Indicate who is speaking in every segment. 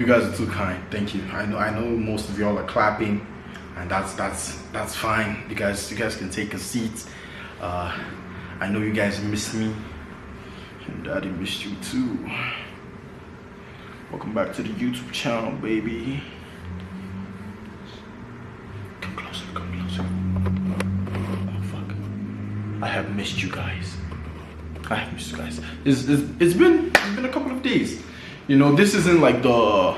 Speaker 1: You guys are too kind. Thank you. I know most of y'all are clapping, and that's fine. You guys can take a seat. I know you guys miss me, and Daddy missed you too. Welcome back to the YouTube channel, baby. Come closer, come closer. Oh fuck. I have missed you guys. I have missed you guys. It's been a couple of days. You know, this isn't like the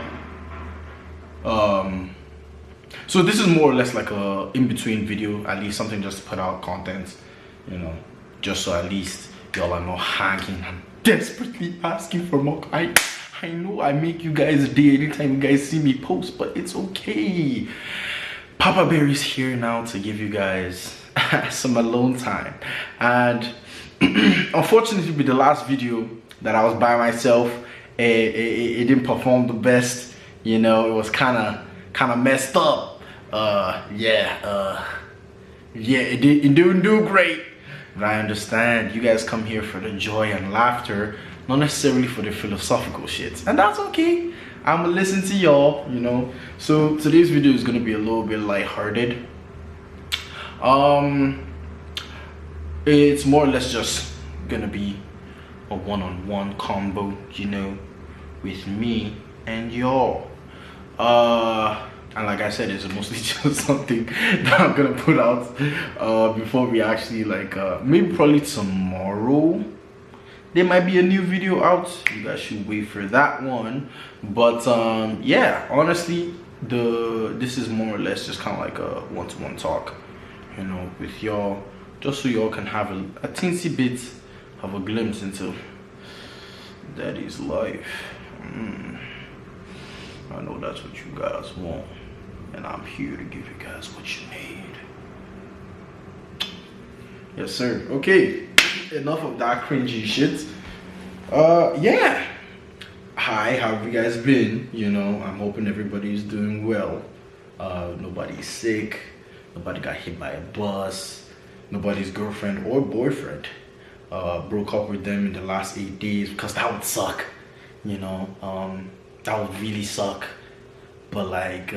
Speaker 1: so this is more or less like a in-between video, at least something just to put out content, you know, just so at least y'all are not hanging and desperately asking for more. I know I make you guys day anytime you guys see me post, but it's okay. Papa Bear is here now to give you guys some alone time. And unfortunately, with the last video that I was by myself, it didn't perform the best. You know, it was kind of messed up. Yeah, it didn't do great. But I understand you guys come here for the joy and laughter, not necessarily for the philosophical shit, and that's okay. I'm gonna listen to y'all, you know. So today's video is gonna be a little bit lighthearted. It's more or less just gonna be a one-on-one combo, you know, with me and y'all. And like I said, it's mostly just something that I'm gonna put out before we actually maybe probably tomorrow there might be a new video out. You guys should wait for that one. But yeah, honestly, this is more or less just kind of like a one-to-one talk, you know, with y'all, just so y'all can have a teensy bit of a glimpse into Daddy's life. I know that's what you guys want, and I'm here to give you guys what you need. Yes, sir. Okay, enough of that cringy shit. Yeah. Hi, how have you guys been? You know, I'm hoping everybody's doing well. Nobody's sick. Nobody got hit by a bus. Nobody's girlfriend or boyfriend broke up with them in the last 8 days, because that would suck. You know, that would really suck. But like,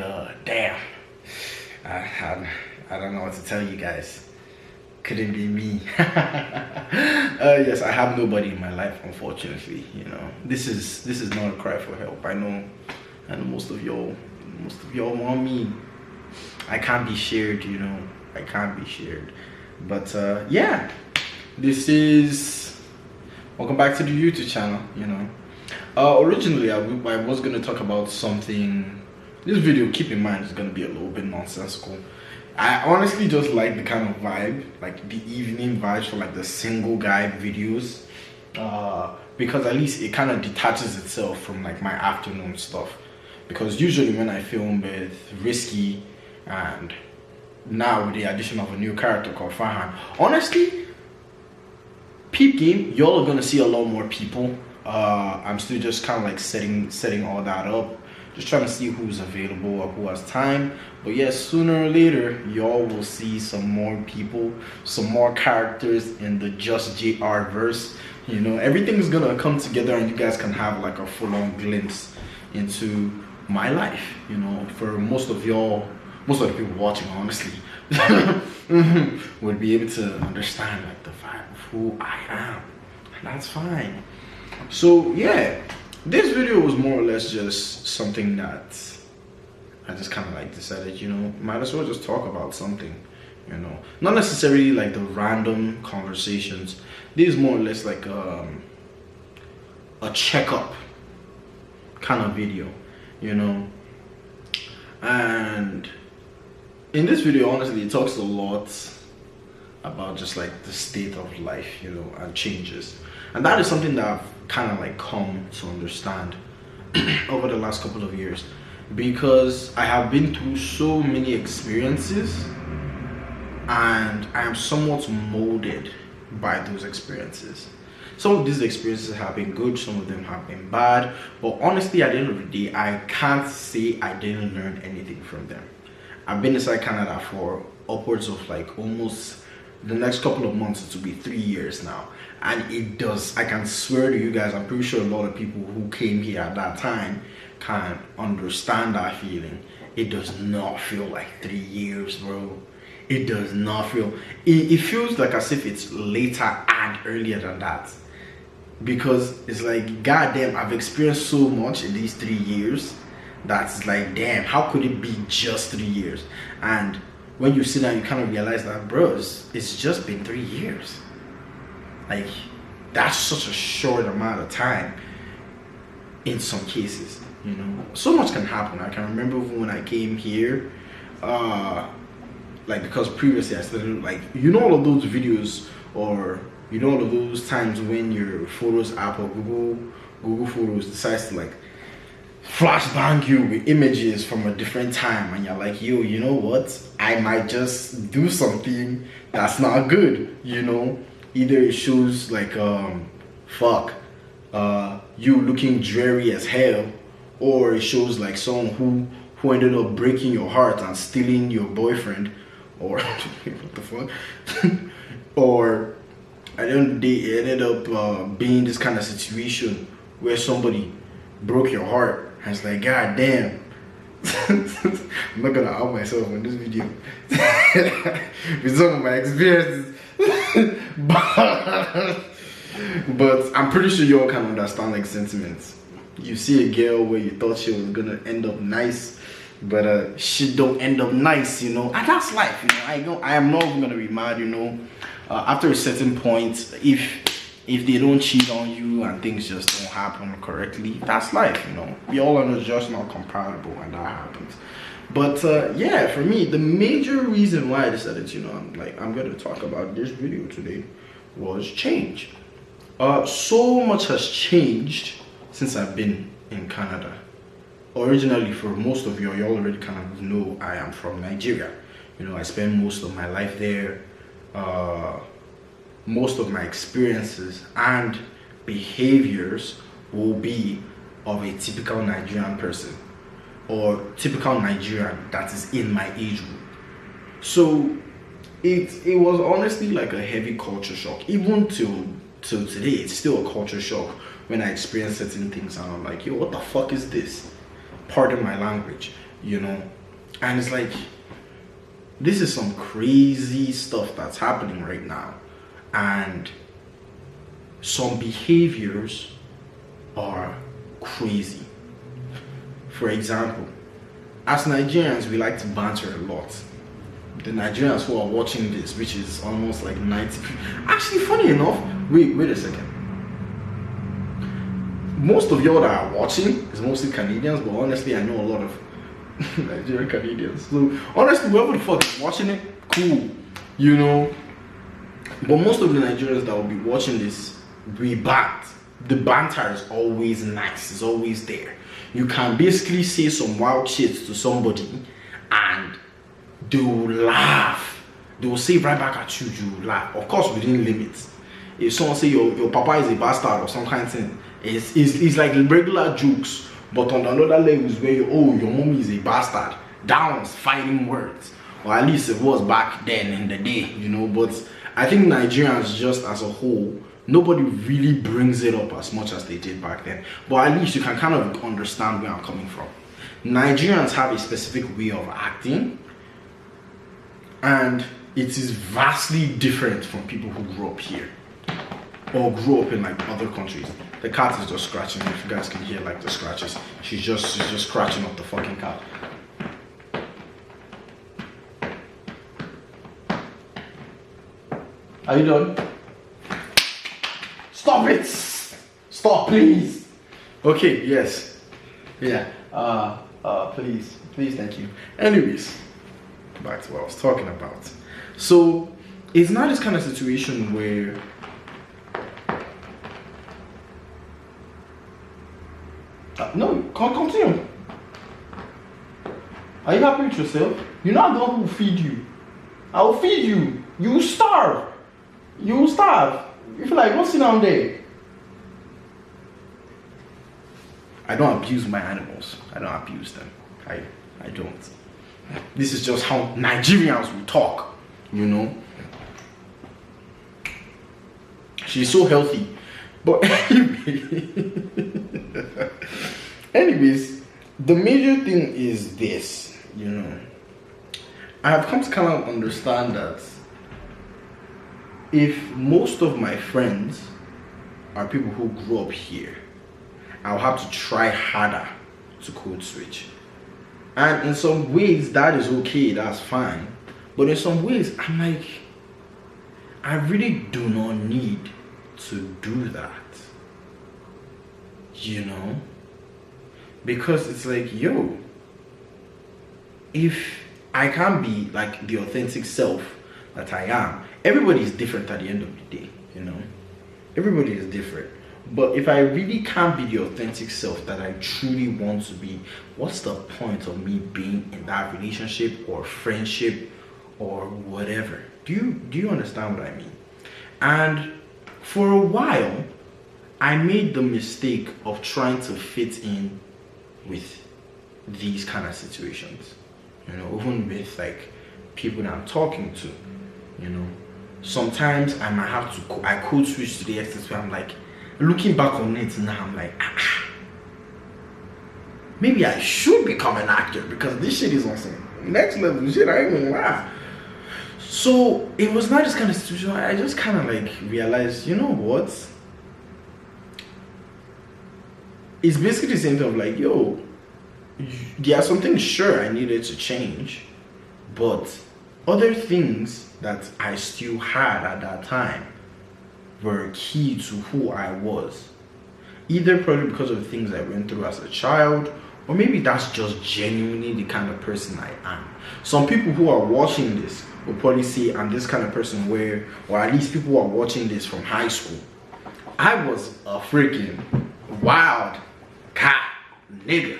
Speaker 1: damn, I don't know what to tell you guys. Couldn't be me. Yes, I have nobody in my life, unfortunately. You know, this is not a cry for help. I know most of y'all want me. I can't be shared, you know. I can't be shared. But yeah, this is welcome back to the YouTube channel. You know, originally I was gonna talk about something. This video, keep in mind, is gonna be a little bit nonsensical. I honestly just like the kind of vibe, like the evening vibes for like the single guy videos, because at least it kind of detaches itself from like my afternoon stuff. Because usually when I film with Risky, and now with the addition of a new character called Farhan, honestly, peep game, y'all are gonna see a lot more people. I'm still just kind of like setting all that up. Just trying to see who's available or who has time. But yes, sooner or later, y'all will see some more people, some more characters in the Just JR verse. You know, everything's gonna come together, and you guys can have like a full-on glimpse into my life. You know, for most of y'all, most of the people watching, honestly, would be able to understand like the vibe of who I am, and that's fine. So yeah. This video was more or less just something that I just kind of like decided, you know, might as well just talk about something, you know. Not necessarily like the random conversations. This is more or less like a checkup kind of video, you know. And in this video, honestly, it talks a lot about just like the state of life, you know, and changes. And that is something that I've kind of like come to understand over the last couple of years, because I have been through so many experiences, and I am somewhat molded by those experiences. Some of these experiences have been good, some of them have been bad, but honestly, at the end of the day, I can't say I didn't learn anything from them. I've been inside Canada for upwards of like almost the next couple of months it will be 3 years now. And it does, I can swear to you guys, I'm pretty sure a lot of people who came here at that time can understand that feeling. It does not feel like 3 years, bro. It does not feel, it feels like as if it's later and earlier than that. Because it's like, goddamn, I've experienced so much in these 3 years that's like, damn, how could it be just 3 years? And when you sit down, you kind of realize that, bro, it's just been 3 years. Like, that's such a short amount of time in some cases, you know. So much can happen. I can remember when I came here, like, because previously I started, like, you know, all of those videos, or you know, all of those times when your Photos app or Google Photos decides to like flashbang you with images from a different time, and you're like, yo, you know what, I might just do something that's not good, you know. Either it shows like you looking dreary as hell, or it shows like someone who ended up breaking your heart and stealing your boyfriend, or what the fuck. Or at the end of the day, it ended up being this kind of situation where somebody broke your heart, and it's like, god damn. I'm not gonna out myself in this video with some of my experiences. but I'm pretty sure you all can understand like sentiments. You see a girl where you thought she was gonna end up nice, but she don't end up nice, you know. And that's life, you know. I am not even gonna be mad, you know. After a certain point, if they don't cheat on you and things just don't happen correctly, that's life, you know. We all are just not compatible, and that happens. But yeah, for me, the major reason why I decided, you know, I'm going to talk about this video today was change. So much has changed since I've been in Canada. Originally, for most of you already kind of know I am from Nigeria. You know, I spent most of my life there. Most of my experiences and behaviors will be of a typical Nigerian person, or typical Nigerian that is in my age group. So it was honestly like a heavy culture shock. Even till today, it's still a culture shock when I experience certain things and I'm like, yo, what the fuck is this? Pardon my language, you know. And it's like, this is some crazy stuff that's happening right now. And some behaviors are crazy. For example, as Nigerians, we like to banter a lot. The Nigerians who are watching this, which is almost like 90, actually funny enough, wait a second. Most of y'all that are watching is mostly Canadians, but honestly I know a lot of Nigerian Canadians. So honestly, whoever the fuck is watching it, cool, you know. But most of the Nigerians that will be watching this, we bat. The banter is always nice, it's always there. You can basically say some wild shit to somebody and they will laugh. They will say right back at you, you laugh. Of course, within limits. If someone say your papa is a bastard or some kind of thing, it's like regular jokes, but on another level is where your mommy is a bastard. That one's fighting words. Or at least it was back then in the day, you know. But I think Nigerians just as a whole, nobody really brings it up as much as they did back then. But at least you can kind of understand where I'm coming from. Nigerians have a specific way of acting, and it is vastly different from people who grew up here or grew up in like other countries. The cat is just scratching. If you guys can hear like the scratches, she's just scratching up the fucking cat. Are you done? Stop it! Stop, please. Okay, yes. Yeah. Please, thank you. Anyways, back to what I was talking about. So it's not this kind of situation where no, continue. Are you happy with yourself? You're not the one who will feed you. I will feed you. You will starve. You will starve. You feel like, go sit down there. I don't abuse my animals. I don't abuse them. I don't. This is just how Nigerians will talk, you know. She's so healthy. But anyways, the major thing is this, I have come to kind of understand that if most of my friends are people who grew up here, I'll have to try harder to code switch. And in some ways, that is okay, that's fine. But in some ways, I'm like, I really do not need to do that. Because it's like, if I can't be like the authentic self that I am, everybody is different at the end of the day, Everybody is different. But if I really can't be the authentic self that I truly want to be, what's the point of me being in that relationship or friendship or whatever? Do you understand what I mean? And for a while, I made the mistake of trying to fit in with these kind of situations. Even with like people that I'm talking to, Sometimes I might have to, I code switch to the extent where I'm like, looking back on it now, I'm like, maybe I should become an actor because this shit is on some next level shit, I ain't gonna lie. So it was not this kind of situation. I just kind of like realized, what? It's basically the same thing of like, there are some things sure I needed to change, but other things that I still had at that time were key to who I was. Either probably because of the things I went through as a child, or maybe that's just genuinely the kind of person I am. Some people who are watching this will probably say I'm this kind of person where, or at least people who are watching this from high school, I was a freaking wild cat nigga.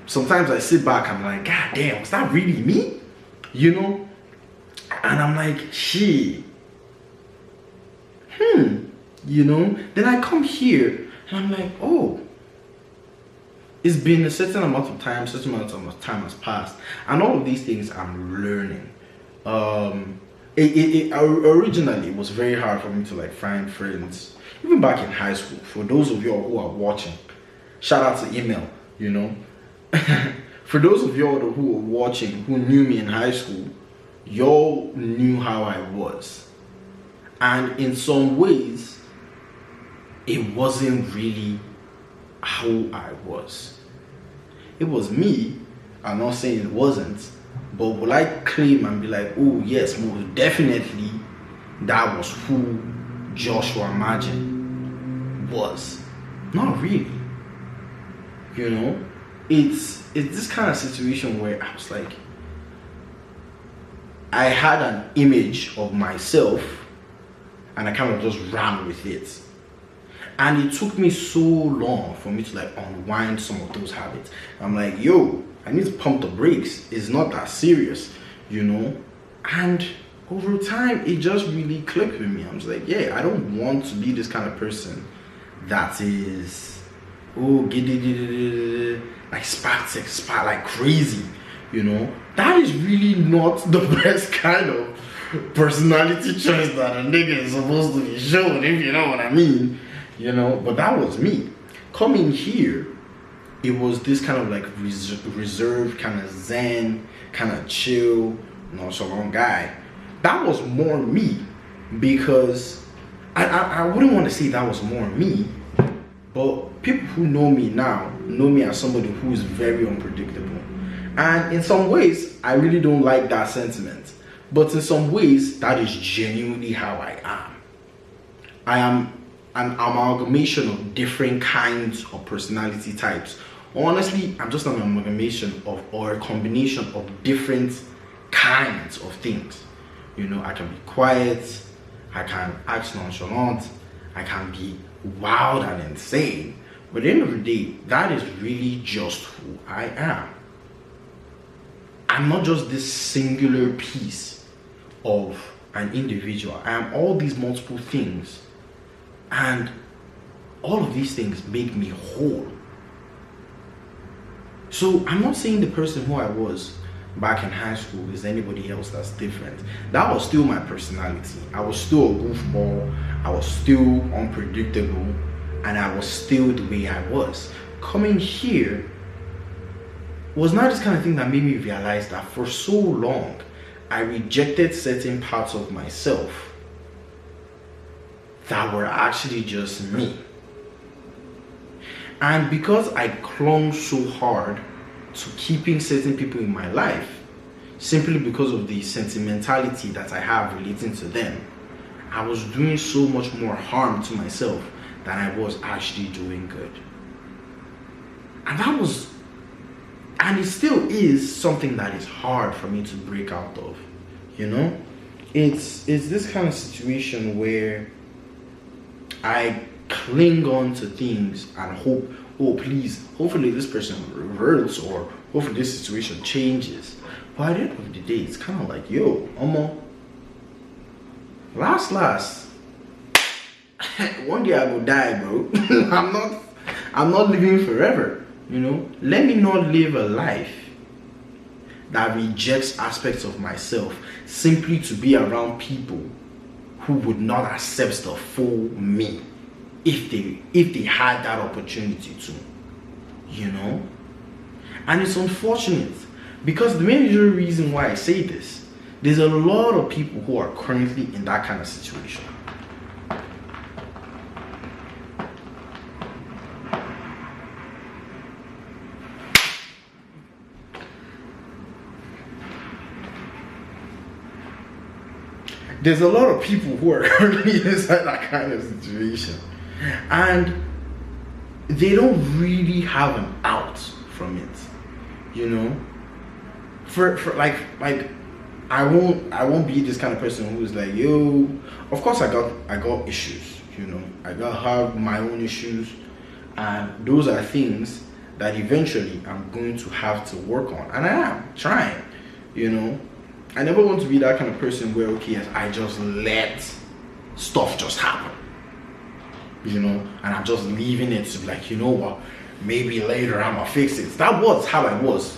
Speaker 1: Sometimes I sit back, I'm like, God damn, was that really me? And I'm like, shit. Then I come here and I'm like, oh, it's been a certain amount of time has passed, and all of these things I'm learning. Originally it was very hard for me to like find friends, even back in high school. For those of y'all who are watching, shout out to email, For those of y'all who are watching who knew me in high school, y'all knew how I was. And in some ways, it wasn't really how I was. It was me. I'm not saying it wasn't, but will I claim and be like, oh yes, most definitely that was who Joshua Margin was? Not really. It's this kind of situation where I was like, I had an image of myself and I kind of just ran with it. And it took me so long for me to like unwind some of those habits. I'm like, I need to pump the brakes. It's not that serious, And over time, it just really clicked with me. I was like, I don't want to be this kind of person that is, like spark like crazy, That is really not the best kind of personality choice that a nigga is supposed to be showing, if you know what I mean. But that was me. Coming here, it was this kind of like reserved, kind of zen, kind of chill, nonchalant guy. That was more me, because I wouldn't want to say that was more me, but people who know me now know me as somebody who is very unpredictable. And in some ways, I really don't like that sentiment. But in some ways, that is genuinely how I am. I am an amalgamation of different kinds of personality types. Honestly, I'm just an amalgamation of, or a combination of different kinds of things. I can be quiet, I can act nonchalant, I can be wild and insane. But at the end of the day, that is really just who I am. I'm not just this singular piece of an individual. I am all these multiple things. And all of these things make me whole. So I'm not saying the person who I was back in high school is anybody else that's different. That was still my personality. I was still a goofball, I was still unpredictable, and I was still the way I was. Coming here was not this kind of thing that made me realize that for so long I rejected certain parts of myself that were actually just me. And because I clung so hard to keeping certain people in my life, simply because of the sentimentality that I have relating to them, I was doing so much more harm to myself than I was actually doing good. And it still is something that is hard for me to break out of. You know, it's this kind of situation where I cling on to things and hope, oh please, hopefully this person reverts, or hopefully this situation changes. But at the end of the day, it's kind of like, yo, last one day I will die, bro. I'm not living forever. You know, let me not live a life that rejects aspects of myself simply to be around people who would not accept the full me if they had that opportunity to, you know. And it's unfortunate because the major reason why I say this, there's a lot of people who are currently in that kind of situation. There's a lot of people who are currently inside that kind of situation, and they don't really have an out from it, you know. For like I won't be this kind of person who's like, yo, of course I got issues, you know. I have my own issues, and those are things that eventually I'm going to have to work on, and I am trying, you know. I never want to be that kind of person where, okay, yes, I just let stuff just happen, you know, and I'm just leaving it to be like, you know what, maybe later I'ma fix it. That was how I was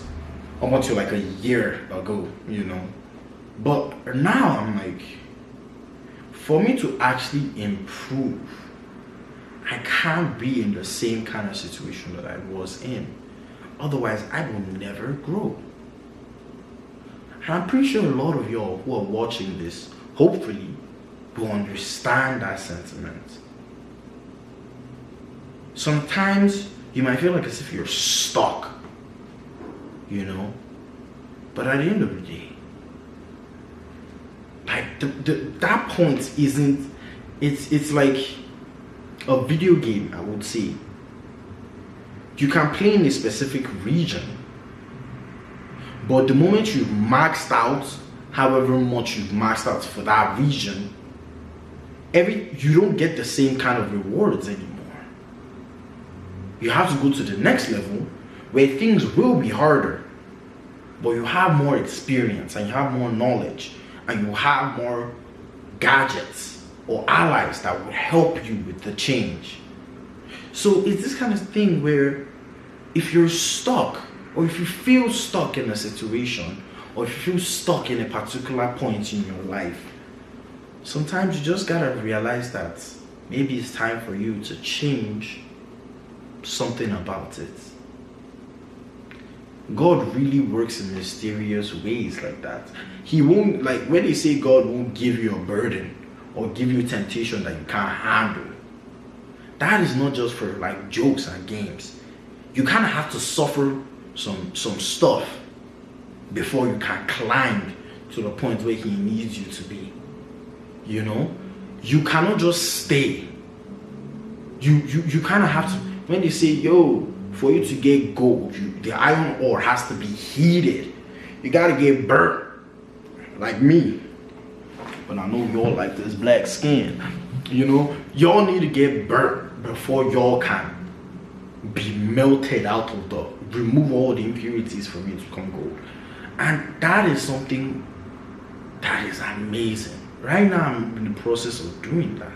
Speaker 1: up until like a year ago, you know. But now I'm like, for me to actually improve, I can't be in the same kind of situation that I was in. Otherwise, I will never grow. And I'm pretty sure a lot of y'all who are watching this, hopefully, will understand that sentiment. Sometimes you might feel like as if you're stuck, you know, but at the end of the day, like that point isn't, it's like a video game, I would say. You can play in a specific region, but the moment you've maxed out, however much you've maxed out for that region, you don't get the same kind of rewards anymore. You have to go to the next level where things will be harder, but you have more experience and you have more knowledge and you have more gadgets or allies that will help you with the change. So it's this kind of thing where if you're stuck, or if you feel stuck in a situation, or if you feel stuck in a particular point in your life, sometimes you just gotta realize that maybe it's time for you to change something about it. God really works in mysterious ways like that. He won't, like when they say God won't give you a burden or give you temptation that you can't handle, that is not just for like jokes and games. You kind of have to suffer some stuff before you can climb to the point where he needs you to be. You know, you cannot just stay. You kind of have to, when they say, yo, for you to get gold, the iron ore has to be heated. You gotta get burnt, like me. But I know y'all like this black skin. You know, y'all need to get burnt before y'all can be melted out of remove all the impurities for me to become gold. And that is something that is amazing. Right now I'm in the process of doing that.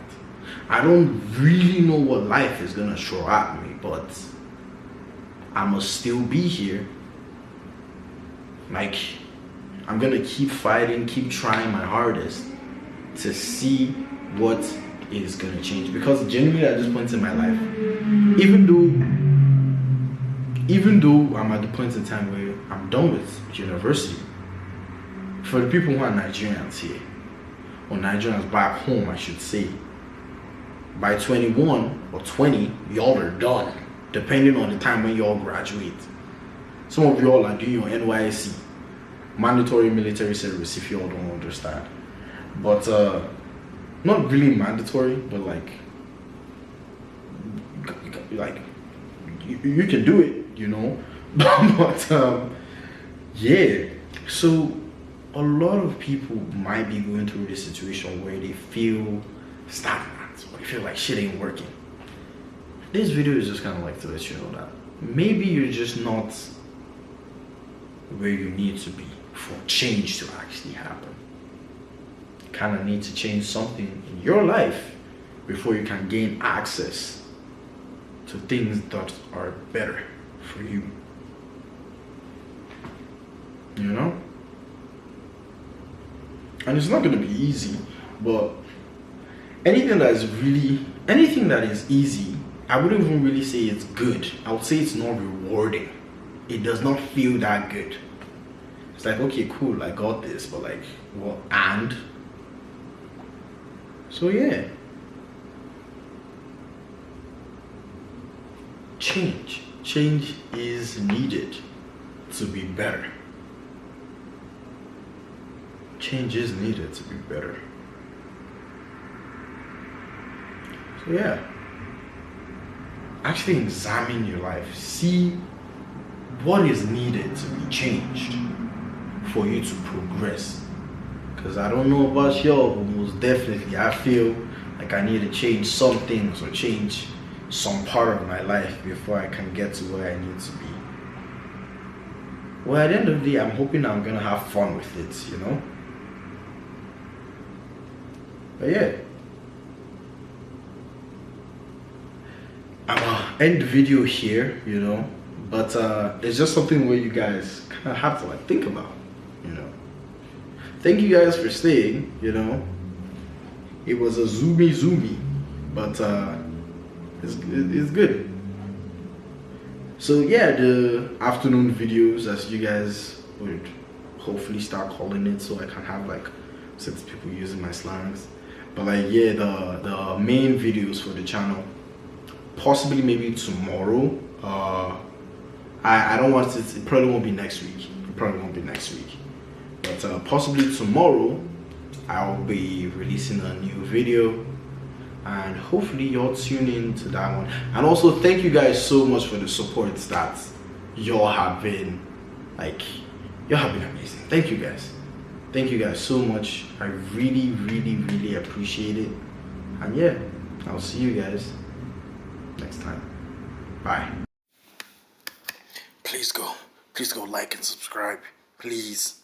Speaker 1: I don't really know what life is gonna throw at me, but I must still be here. Like I'm gonna keep fighting, keep trying my hardest to see what is gonna change. Because genuinely at this point in my life, even though I'm at the point in time where I'm done with university, for the people who are Nigerians here, or Nigerians back home, I should say, by 21 or 20, y'all are done, depending on the time when y'all graduate. Some of y'all are doing your NYSC, mandatory military service, if y'all don't understand. But not really mandatory, but like you can do it, you know. But yeah, so a lot of people might be going through this situation where they feel stagnant, or they feel like shit ain't working. This video is just kind of like to let you know that maybe you're just not where you need to be for change to actually happen. You kind of need to change something in your life before you can gain access to things that are better for you. You know? And it's not going to be easy, but anything that is easy, I wouldn't even really say it's good. I would say it's not rewarding. It does not feel that good. It's like, okay, cool, I got this, but like, what, and? So yeah. Change is needed to be better. Change is needed to be better. So yeah, actually examine your life. See what is needed to be changed for you to progress. Because I don't know about y'all, but most definitely I feel like I need to change some things or change some part of my life before I can get to where I need to be. Well, at the end of the day, I'm hoping I'm gonna have fun with it, you know? But yeah, I'm gonna end the video here, you know, but it's just something where you guys kind of have to like think about, you know. Thank you guys for staying, you know. It was a zoomy, but it's good. So yeah, the afternoon videos, as you guys would hopefully start calling it, so I can have like 6 people using my slangs. But like yeah, the main videos for the channel, possibly maybe tomorrow. I don't want it probably won't be next week. But possibly tomorrow I'll be releasing a new video, and hopefully y'all tune in to that one. And also thank you guys so much for the support that y'all have been amazing. Thank you guys so much. I really appreciate it. And yeah, I'll see you guys next time. Bye. Please go like and subscribe, please.